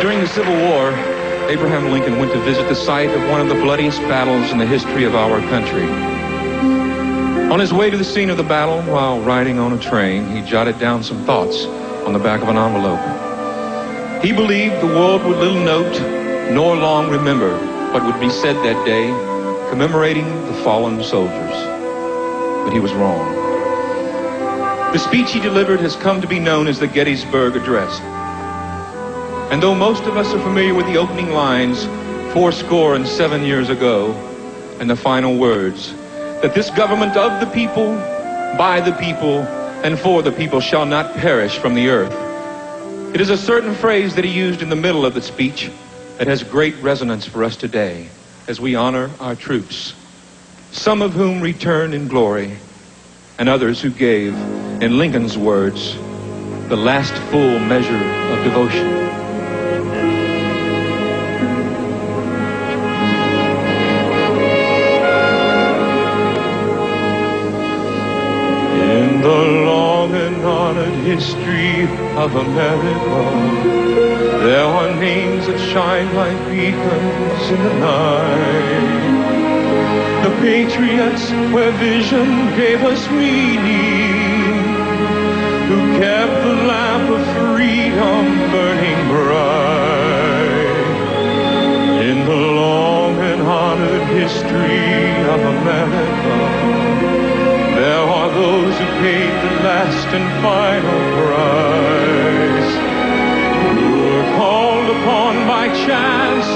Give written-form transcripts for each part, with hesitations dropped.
During the Civil War, Abraham Lincoln went to visit the site of one of the bloodiest battles in the history of our country. On his way to the scene of the battle, while riding on a train, he jotted down some thoughts on the back of an envelope. He believed the world would little note nor long remember what would be said that day, commemorating the fallen soldiers. But he was wrong. The speech he delivered has come to be known as the Gettysburg Address. And though most of us are familiar with the opening lines, 77 years ago, and the final words, that this government of the people, by the people, and for the people shall not perish from the earth, it is a certain phrase that he used in the middle of the speech that has great resonance for us today as we honor our troops, some of whom return in glory, and others who gave, in Lincoln's words, the last full measure of devotion. In the long and honored history of America, there are names that shine like beacons in the night. The patriots where vision gave us meaning, who kept the lamp of freedom burning bright. In the long and honored history of America, there are those who paid the last and final price, who were called upon by chance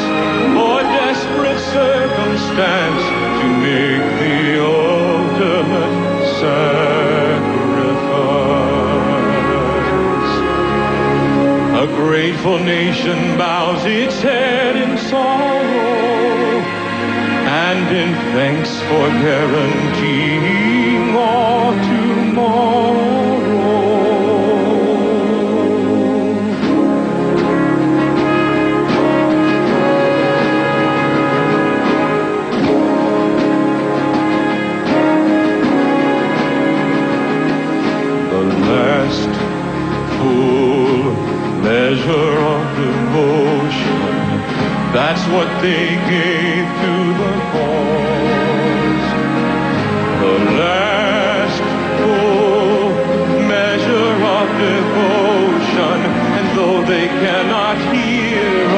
or desperate circumstance to make the ultimate sacrifice. A grateful nation bows its head in sorrow and in thanks for guaranteeing our tomorrow. The last full measure of devotion, that's what they gave to the cause. The last full measure of devotion, and though they cannot hear